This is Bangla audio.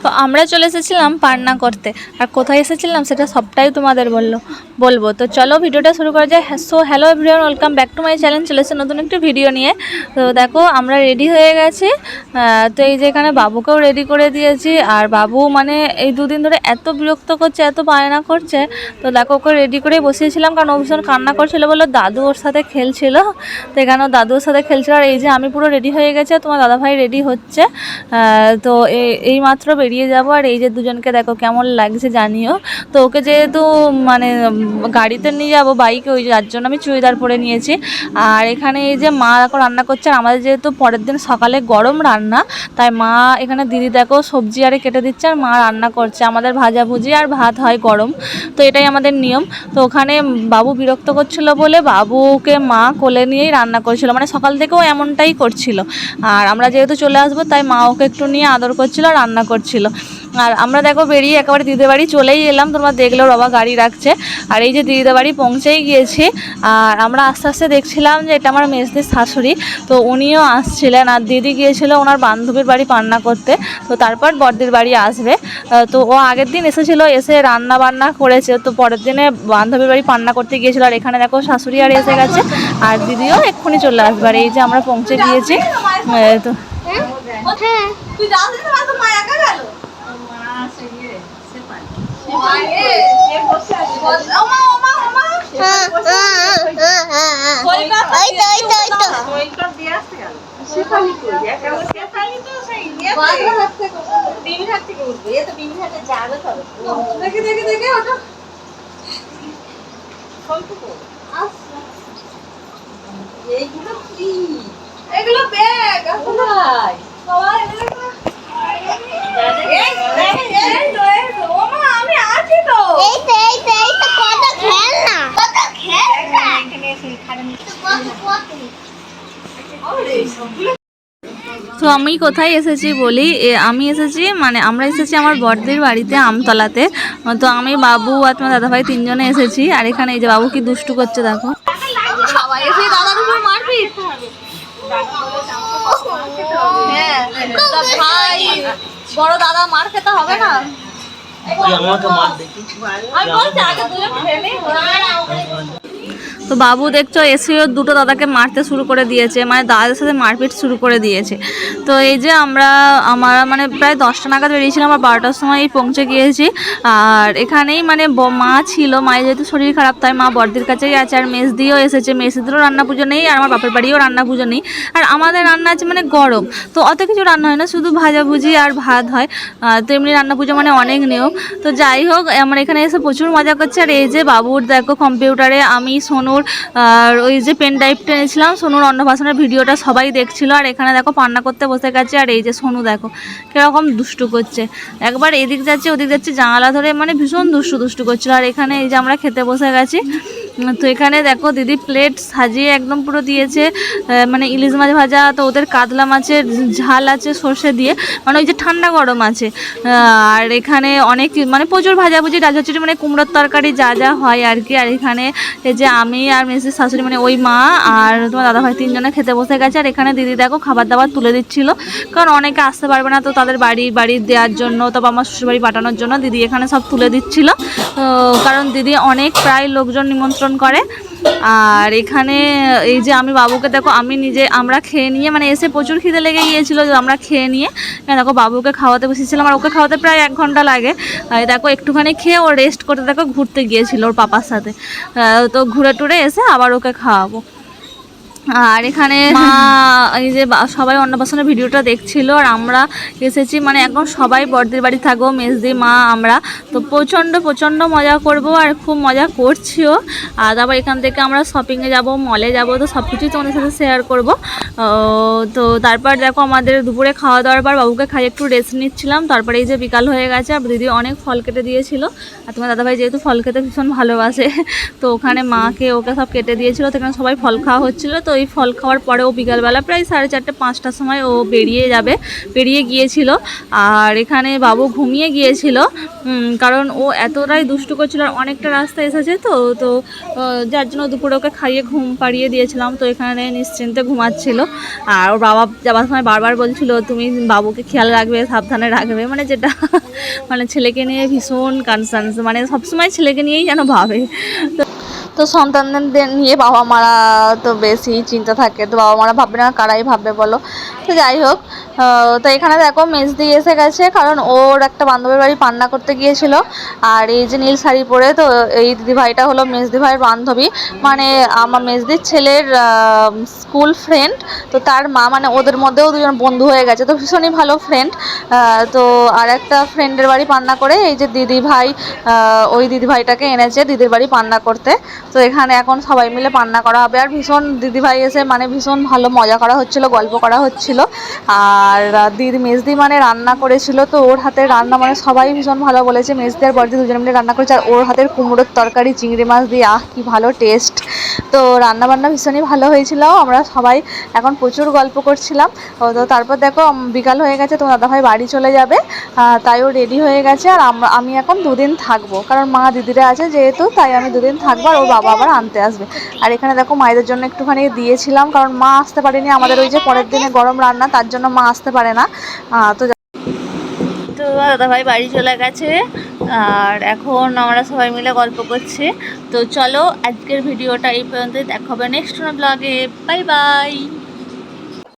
তো আমরা চলে এসেছিলাম পান্না করতে, আর কোথায় এসেছিলাম সেটা সবটাই তোমাদের বলবো। তো চলো ভিডিওটা শুরু করা যায়। So hello everyone, welcome back to my channel. চলে এসেছে নতুন একটি ভিডিও নিয়ে। তো দেখো আমরা রেডি হয়ে গেছি। তো এই যে এখানে বাবুকেও রেডি করে দিয়েছি, আর বাবু মানে এই দুদিন ধরে এত বিরক্ত করছে, এত বায়না করছে। তো দেখো ওকে রেডি করে বসিয়েছিলাম, কারণ ও ভীষণ কান্না করছিল বলে দাদু ওর সাথে খেলছিল। তো এখানেও দাদুর সাথে খেলছিল। আর এই যে আমি পুরো রেডি হয়ে গেছে, তোমার দাদাভাই রেডি হচ্ছে। তো এই মাত্র বেরিয়ে যাব। আর এই যে দুজনকে দেখো কেমন লাগছে জানিও। তো ওকে যেহেতু মানে গাড়িতে নিয়ে যাবো বাইকে, ওই যার জন্য আমি চুড়িদার পরে নিয়েছি। আর এখানে এই যে মা দেখো রান্না করছে, আর আমাদের যেহেতু পরের দিন সকালে গরম রান্না, তাই মা এখানে দিদি দেখো সবজি আরে কেটে দিচ্ছে, আর মা রান্না করছে। আমাদের ভাজাভুজি আর ভাত হয় গরম, তো এটাই আমাদের নিয়ম। তো ওখানে বাবু বিরক্ত করছিল বলে বাবুকে মা কোলে নিয়েই রান্না করছিল, মানে সকাল থেকেও এমনটাই করছিল। আর আমরা যেহেতু চলে আসবো তাই মা ওকে একটু নিয়ে আদর করছিল, রান্না করছিল। আর আমরা দেখো বেরিয়ে একেবারে দিদিদের বাড়ি চলেই এলাম। তোমরা দেখলেও বাবা গাড়ি রাখছে। আর এই যে দিদিদের বাড়ি পৌঁছেই গিয়েছি। আর আমরা আস্তে আস্তে দেখছিলাম যে এটা আমার মেজদির শাশুড়ি, তো উনিও আসছিলেন। আর দিদি গিয়েছিল ওনার বান্ধবীর বাড়ি পান্না করতে, তো তারপর বড়দির বাড়ি আসবে। তো ও আগের দিন এসেছিলো, এসে রান্না বান্না করেছে। তো পরের দিনে বান্ধবীর বাড়ি পান্না করতে গিয়েছিলো। আর এখানে দেখো শাশুড়ি আর এসে গেছে, আর দিদিও এক্ষুনি চলে আসবে। আর এই যে আমরা পৌঁছে গিয়েছি। তো এগুলো ব্যাগ আমি আছি তো। তো আমি কোথায় এসেছি বলি, আমি এসেছি মানে আমরা এসেছি আমার বড়দির বাড়িতে আমতলাতে। তো আমি বাবু আর তোমার দাদাভাই তিনজনে এসেছি। আর এখানে এই যে বাবু কি দুষ্টু করছে দেখো। সবাই এসে দাদার উপর মারপিট। হ্যাঁ ভাই বড় দাদা মার খেতে হবে না। তো বাবু দেখছো এসেও দুটো দাদাকে মারতে শুরু করে দিয়েছে, মানে দাদাদের সাথে মারপিট শুরু করে দিয়েছে। তো এই যে আমরা মানে প্রায় 10টা নাগাদ বেরিয়েছিলাম, আর 12টার সময় পৌঁছে গিয়েছি। আর এখানেই মানে মা ছিল, মায়ের যেহেতু শরীর খারাপ তাই মা বড়দির কাছেই আছে। আর মেজদিও এসেছে, মেজদিরও রান্না পুজো নেই, আর আমার বাপের বাড়িও রান্না পুজো নেই। আর আমাদের রান্না আছে মানে গরম, তো অত কিছু রান্না হয় না, শুধু ভাজাভুজি আর ভাত হয়। তো এমনি রান্না পুজো মানে অনেক নিয়ম। তো যাই হোক আমরা এখানে এসে প্রচুর মজা করছি। আর এই যে বাবুর দেখো কম্পিউটারে আমি সোনুর আর ওই যে পেন ড্রাইভ টেনেছিলাম, সোনুর অন্নপ্রাশনের ভিডিওটা সবাই দেখছিল। আর এখানে দেখো পান্না করতে বসে গেছে। আর এই যে সোনু দেখো কীরকম দুষ্টু করছে, একবার এদিক যাচ্ছে ওদিক যাচ্ছে, জানালা ধরে মানে ভীষণ দুষ্টু করছিল। আর এখানে এই যে আমরা খেতে বসে গেছি। তো এখানে দেখো দিদি প্লেট সাজিয়ে একদম পুরো দিয়েছে, মানে ইলিশ মাছ ভাজা, তো ওদের কাতলা মাছের ঝাল আছে সর্ষে দিয়ে, মানে ওই যে ঠান্ডা গরম আছে। আর এখানে অনেক মানে প্রচুর ভাজাভুজি রাজাচুরি, মানে কুমড়োর তরকারি যা যা হয় আর কি। আর এখানে এই যে আমি আর মেসির শাশুড়ি মানে ওই মা আর তোমার দাদাভাই তিনজনে খেতে বসে গেছে। আর এখানে দিদি দেখো খাবার দাবার তুলে দিচ্ছিল, কারণ অনেকে আসতে পারবে না, তো তাদের বাড়ি দেওয়ার জন্য, তারপর আমার শ্বশুরবাড়ি পাঠানোর জন্য দিদি এখানে সব তুলে দিচ্ছিল। কারণ দিদি অনেক প্রায় লোকজন নিমন্ত্রণ করে। আর এখানে এই যে আমি বাবুকে দেখো আমরা খেয়ে নিয়ে মানে এসে প্রচুর খিদে লেগে গিয়েছিলো, আমরা খেয়ে নিয়ে দেখো বাবুকে খাওয়াতে বসেছিলাম। আর ওকে খাওয়াতে প্রায় 1 ঘন্টা লাগে। দেখো একটুখানি খেয়ে ও রেস্ট করতে দেখো ঘুরতে গিয়েছিল ওর পাপার সাথে। তো ঘুরে টুরে এসে আবার ওকে খাওয়াবো। আর এখানে এই যে সবাই অন্নপ্রাশনের ভিডিওটা দেখছিল, আর আমরা এসেছি মানে এখন সবাই বড়দির বাড়ি থাকবো, মেজদি মা আমরা। তো প্রচণ্ড মজা করব, আর খুব মজা করছিও। আর তারপর এখান থেকে আমরা শপিংয়ে যাব, মলে যাব, তো সব কিছুই তোমাদের সাথে শেয়ার করব। তো তারপর দেখো আমাদের দুপুরে খাওয়া দাওয়ার পর বাবুকে খাই একটু রেস্ট নিচ্ছিলাম। তারপরে এই যে বিকাল হয়ে গেছে, আর দিদি অনেক ফল কেটে দিয়েছিল। আর তোমার দাদাভাই যেহেতু ফল খেতে ভীষণ ভালোবাসে, তো ওখানে ওকে সব কেটে দিয়েছিল, তো এখানে সবাই ফল খাওয়া হচ্ছিলো। তো ওই ফল খাওয়ার পরে ও বিকালবেলা প্রায় 4:30 5টার সময় ও বেরিয়ে গিয়েছিল। আর এখানে বাবু ঘুমিয়ে গিয়েছিল, কারণ ও এতটাই দুষ্টু করছিল আর অনেকটা রাস্তা এসেছে তো যার জন্য দুপুরে ওকে খাইয়ে ঘুম পাড়িয়ে দিয়েছিলাম। তো এখানে নিশ্চিন্তে ঘুমাচ্ছিল। আর ওর বাবা যাওয়ার সময় বারবার বলছিল তুমি বাবুকে খেয়াল রাখবে, সাবধানে রাখবে, মানে যেটা মানে ছেলেকে নিয়ে ভীষণ কনসার্ন, মানে সবসময় ছেলেকে নিয়েই যেন ভাবে। তো সন্তানদের নিয়ে বাবা মারা তো বেশি চিন্তা থাকে, তো বাবা মারা ভাববে না কারাই ভাববে বলো। তো যাই হোক, তো এখানে দেখো মেজদি এসে গেছে, কারণ ওর একটা বান্ধবীর বাড়ি পান্না করতে গিয়েছিল। আর এই যে নীল শাড়ি পরে, তো এই দিদিভাইটা হলো মেজদি ভাইয়ের বান্ধবী, মানে আমার মেজদির ছেলের স্কুল ফ্রেন্ড। তো তার মা, মানে ওদের মধ্যেও দুজন বন্ধু হয়ে গেছে, তো ভীষণই ভালো ফ্রেন্ড। তো আর একটা ফ্রেন্ডের বাড়ি পান্না করে এই যে দিদি ভাই ওই দিদি ভাইটাকে এনেছে দিদির বাড়ি পান্না করতে। তো এখানে এখন সবাই মিলে পান্না করা হবে। আর ভীষণ দিদিভাই এসে মানে ভীষণ ভালো মজা করা হচ্ছিল, গল্প করা হচ্ছিল। আর মেজদি মানে রান্না করেছিল, তো ওর হাতের রান্না মানে সবাই ভীষণ ভালো বলেছে। মেজদি আর বড়দি দুজনে মিলে রান্না করেছে, আর ওর হাতের কুমড়োর তরকারি চিংড়ি মাছ দিয়ে কি ভালো টেস্ট। তো রান্নাবান্না ভীষণই ভালো হয়েছিল। আমরা সবাই এখন প্রচুর গল্প করছিলাম। তো তারপর দেখো বিকাল হয়ে গেছে, তো দাদাভাই বাড়ি চলে যাবে, তাই ও রেডি হয়ে গেছে। আর আমি এখন দুদিন থাকবো, কারণ মা দিদিরা আছে যেহেতু, তাই আমি দুদিন থাকবো, আর ওর বাবা আবার আনতে আসবে। আর এখানে দেখো মায়েদের জন্য একটুখানি দিয়েছিলাম, কারণ মা আসতে পারেনি, আমাদের ওই যে পরের দিনে গরম রান্না, তার জন্য মা আসতে পারে না। তো দাদাভাই বাড়ি চলে গেছে, আর এখন আমরা সবাই মিলে গল্প করছি। তো চলো আজকের ভিডিওটা এই পর্যন্তই, দেখা হবে নেক্সট ব্লগে। Bye bye.